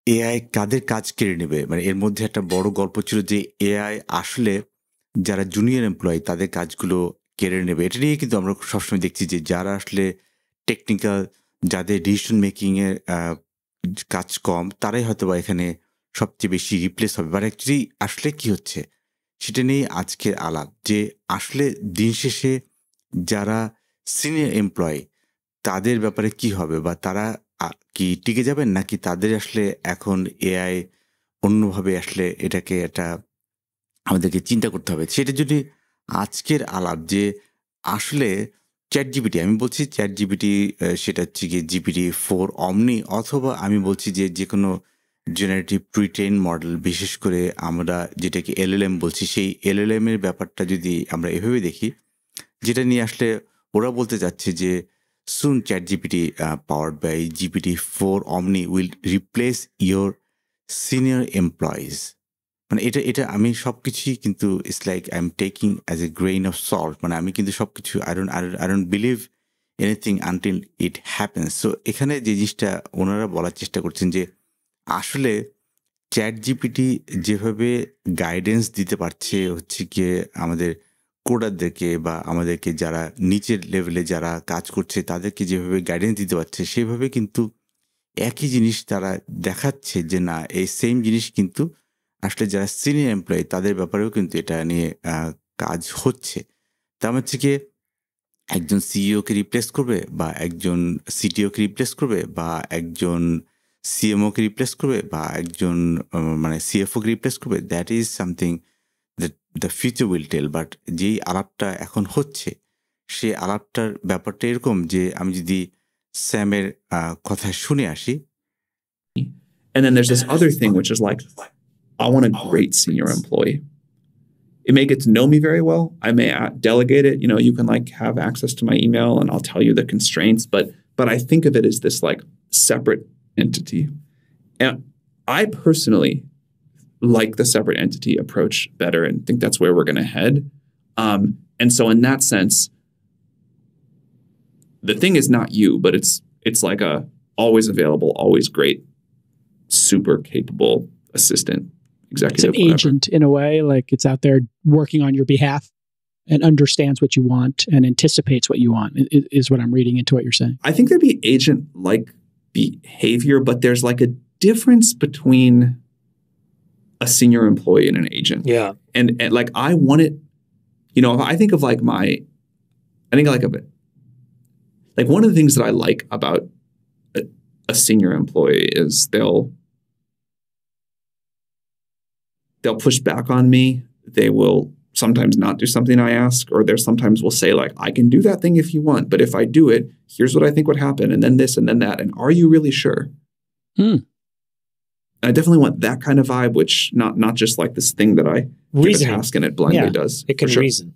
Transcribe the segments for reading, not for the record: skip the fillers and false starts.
AI কাদের কাজ কেড়ে নেবে? মানে এর মধ্যে একটা বড় গল্প ছিল যে এআই আসলে যারা জুনিয়র এমপ্লয়ি তাদের কাজগুলো কেড়ে নেবে। এটা নিয়ে কিন্তু আমরা সবসময় দেখছি যে যারা আসলে টেকনিক্যাল, যাদের ডিসিশন মেকিং এর কাজ কম, তারাই হয়তোবা এখানে সবচেয়ে বেশি রিপ্লেস হবে। বাট অ্যাকচুয়ালি আসলে কি হচ্ছে? সেটা নিয়েই আজকের আলাপ। যে আসলে দিন শেষে যারা সিনিয়র এমপ্লয়ি তাদের ব্যাপারে কি হবে? বা তারা কি টিকে যাবেন? নাকি তাদের আসলে এখন এআই অন্যভাবে আসলে এটাকে একটা আমাদেরকে চিন্তা করতে হবে। সেটা যদি আজকের আলাপ যে আসলে ChatGPT আমি বলছি ChatGPT সেটা হচ্ছে গিয়ে GPT-4 Omni অথবা আমি বলছি যে যেকোনো জেনারেটিভ প্রি-ট্রেইন মডেল বিশেষ করে আমরা যেটাকে LLM বলছি সেই LLM এর ব্যাপারটা যদি আমরা এভাবে দেখি, যেটা নিয়ে আসলে ওরা বলতে চাচ্ছে যে soon ChatGPT powered by GPT-4 Omni will replace your senior employees. মানে এটা আমি সবকিছুই কিন্তু it's like I am taking as a grain of salt মানে আমি কিন্তু সবকিছু I don't believe anything until it happens. So এখানে যে জিনিসটা ওনারা বলার চেষ্টা করছেন যে আসলে চ্যাট জিপিটি যেভাবে গাইডেন্স দিতে পারছে হচ্ছে গিয়ে আমাদের কোডারদেরকে বা আমাদেরকে যারা নিচের লেভেলে যারা কাজ করছে তাদেরকে যেভাবে গাইডেন্স দিতে পারছে সেভাবে কিন্তু একই জিনিস তারা দেখাচ্ছে যে না এই সেম জিনিস কিন্তু আসলে যারা সিনিয়র এমপ্লয়ি তাদের ব্যাপারেও কিন্তু এটা নিয়ে কাজ হচ্ছে। তার মানে হচ্ছে গিয়ে একজন সিইওকে রিপ্লেস করবে বা একজন সিটিওকে রিপ্লেস করবে বা একজন সিএমওকে রিপ্লেস করবে বা একজন মানে সিএফওকে রিপ্লেস করবে। That is something that the future will tell. But যেই আলাপটা এখন হচ্ছে সেই আলাপটার ব্যাপারটা এরকম যে আমি যদি স্যামের কথা শুনে আসি। And then there's this other thing, which is like, I want a great senior employee. It may get to know me very well. I may delegate it. You know, you can like have access to my email and I'll tell you the constraints, but I think of it as this like separate entity. And I personally like the separate entity approach better and think that's where we're going to head. And so in that sense, the thing is not you, but it's like a always available, always great, super capable assistant, executive. It's an agent in a way, like it's out there working on your behalf and understands what you want and anticipates what you want, is what I'm reading into what you're saying. I think there'd be agent-like behavior, but there's like a difference between a senior employee and an agent. Yeah. And like, I want it, you know, if I think of like I think like of it, like one of the things that I like about a senior employee is they'll push back on me. They will sometimes not do something I ask, or there sometimes will say like, I can do that thing if you want, but if I do it, here's what I think would happen, and then this and then that, and are you really sure? I definitely want that kind of vibe, which not just like this thing that I give a task and it blindly does. It can reason.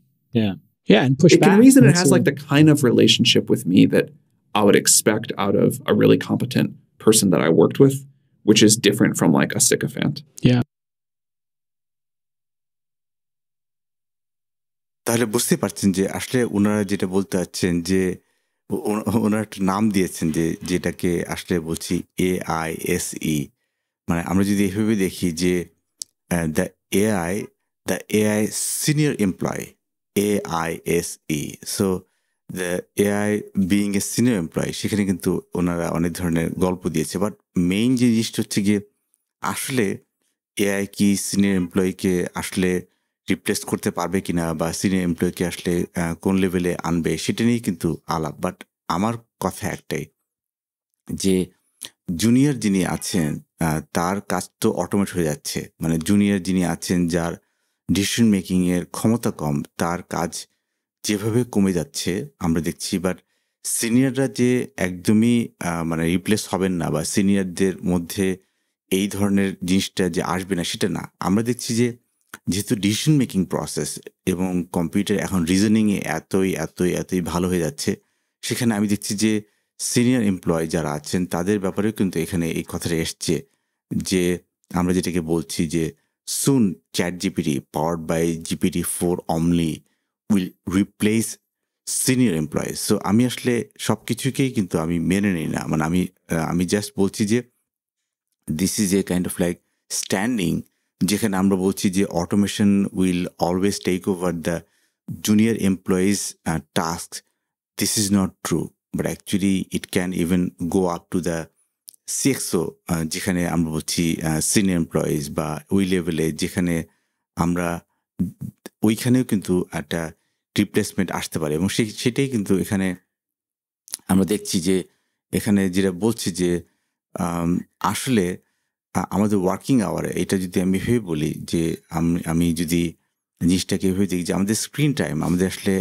Yeah, and push back. It can reason. It has like the kind of relationship with me that I would expect out of a really competent person that I worked with, which is different from like a sycophant. Yeah. তাহলে বুঝতে পারছেন যে আসলে ওনারা যেটা বলতে চাচ্ছেন যে ওনারা একটা নাম দিয়েছেন যে যেটাকে আসলে বলছি AISE। মানে আমরা যদি এভাবে দেখি যে the AI senior employee AISE। So the AI being a senior employee সেখানে কিন্তু ওনারা অনেক ধরনের গল্প দিয়েছে। বাট মেইন যে জিনিসটা হচ্ছে গিয়ে আসলে এআই কি সিনিয়র এমপ্লয়িকে আসলে রিপ্লেস করতে পারবে কিনা বা সিনিয়র এমপ্লয়িকে আসলে কোন লেভেলে আনবে সেটা নিয়েই কিন্তু আলাপ। বাট আমার কথা একটাই যে জুনিয়র যিনি আছেন তার কাজ তো অটোমেট হয়ে যাচ্ছে। মানে জুনিয়র যিনি আছেন যার ডিসিশন মেকিংয়ের ক্ষমতা কম তার কাজ যেভাবে কমে যাচ্ছে আমরা দেখছি। বাট সিনিয়ররা যে একদমই মানে রিপ্লেস হবেন না বা সিনিয়রদের মধ্যে এই ধরনের জিনিসটা যে আসবে না সেটা না। আমরা দেখছি যে যেহেতু ডিসিশন মেকিং প্রসেস এবং কম্পিউটার এখন রিজনিংয়ে এতই ভালো হয়ে যাচ্ছে, সেখানে আমি দেখছি যে সিনিয়র এমপ্লয় যারা আছেন তাদের ব্যাপারেও কিন্তু এখানে এই কথাটা এসছে যে আমরা যেটাকে বলছি যে soon ChatGPT powered by GPT-4 Omni will replace senior employees. So আমি আসলে সব কিছুকেই কিন্তু আমি মেনে নিই না। মানে আমি জাস্ট বলছি যে this is a kind of like standing, যেখানে আমরা বলছি যে automation will always take over the junior employees task. This is not true, but actually it can even go up to the CXO, যেখানে আমরা বলছি senior employees বা ওই লেভেলে, যেখানে আমরা ওইখানেও কিন্তু একটা রিপ্লেসমেন্ট আসতে পারে। এবং সেটাই কিন্তু এখানে আমরা দেখছি যে এখানে যেটা বলছি যে আসলে আমাদের ওয়ার্কিং আওয়ারে এটা যদি আমি ভেবে বলি যে আমি যদি জিনিসটাকে ভেবে দেখি যে আমাদের স্ক্রিন টাইম, আমাদের আসলে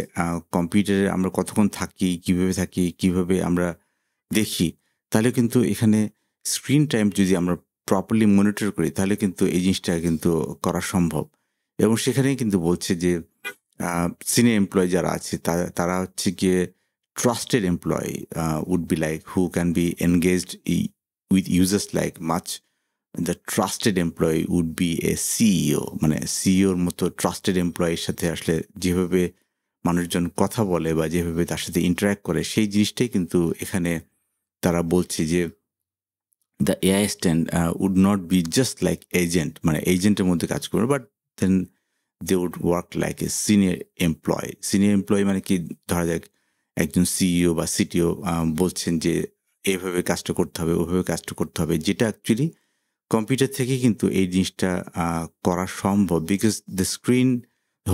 কম্পিউটারে আমরা কতক্ষণ থাকি, কিভাবে আমরা দেখি, তাহলে কিন্তু এখানে স্ক্রিন টাইম যদি আমরা প্রপারলি মনিটর করি, তাহলে কিন্তু এই জিনিসটা কিন্তু করা সম্ভব। এবং সেখানেই কিন্তু বলছে যে সিনিয়র এমপ্লয়ি যারা আছে তারা হচ্ছে গিয়ে trusted employee would be like who can be engaged with users like much. The trusted employee would be a CEO, মানে সিইওর মতো ট্রাস্টেড এমপ্লয়ির সাথে আসলে যেভাবে মানুষজন কথা বলে বা যেভাবে তার সাথে ইন্টারাক্ট করে, সেই জিনিসটাই কিন্তু এখানে তারা বলছে যে the AI stand would not be just like agent, মানে এজেন্টের মধ্যে কাজ করবে, but then they would work like a senior employee. Senior employee মানে কি, ধরা যাক একজন সিইও বা সিটিও বলছেন যে এভাবে কাজটা করতে হবে, ওভাবে কাজটা করতে হবে, যেটা অ্যাকচুয়ালি কম্পিউটার থেকে কিন্তু এই জিনিসটা করা সম্ভব, because the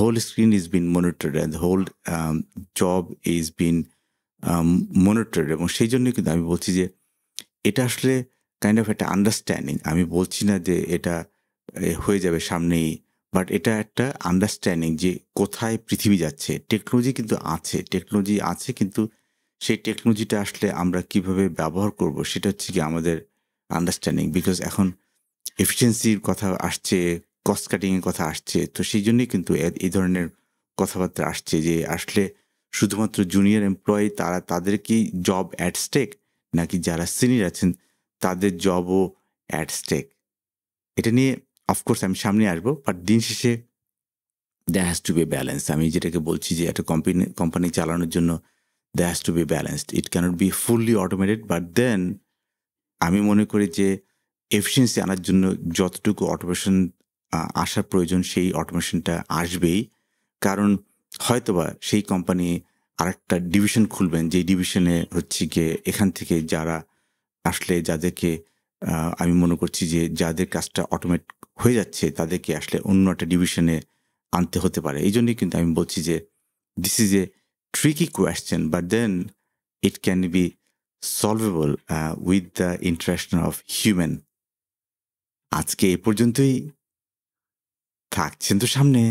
whole screen is been monitored and the whole job is been monitored. এবং সেই জন্য কিন্তু আমি বলছি যে এটা আসলে কাইন্ড অফ একটা আন্ডারস্ট্যান্ডিং। আমি বলছি না যে এটা হয়ে যাবে সামনেই, বাট এটা একটা আন্ডারস্ট্যান্ডিং যে কোথায় পৃথিবী যাচ্ছে। টেকনোলজি আছে, কিন্তু সেই টেকনোলজিটা আসলে আমরা কিভাবে ব্যবহার করব, সেটা হচ্ছে কি আমাদের আন্ডারস্ট্যান্ডিং। বিকজ এখন এফিসিয়েন্সির কথা আসছে, কস্ট কাটিংয়ের কথা আসছে, তো সেই জন্যই কিন্তু এই ধরনের কথাবার্তা আসছে যে আসলে শুধুমাত্র জুনিয়র এমপ্লয়ি তাদের কি জব অ্যাট স্টেক, নাকি যারা সিনিয়র আছেন তাদের জবও অ্যাট স্টেক। এটা নিয়ে অফকোর্স আমি সামনে আসবো, বাট দিন শেষে there has to be balance. আমি যেটাকে বলছি যে একটা কোম্পানি চালানোর জন্য there has to be balanced. It cannot be fully automated, but then আমি মনে করি যে এফিসিয়েন্সি আনার জন্য যতটুকু অটোমেশন আসার প্রয়োজন, সেই অটোমেশনটা আসবেই। কারণ হয়তোবা সেই কোম্পানি আরেকটা ডিভিশন খুলবেন, যে ডিভিশনে হচ্ছে গিয়ে এখান থেকে যারা আসলে যাদেরকে আমি মনে করছি যে যাদের কাজটা অটোমেট হয়ে যাচ্ছে, তাদেরকে আসলে অন্য একটা ডিভিশনে আনতে হতে পারে। এই জন্যই কিন্তু আমি বলছি যে this is a tricky question, but then it can be solvable with the interaction of human. আজকে এ পর্যন্তই, থাকছেন তো সামনে।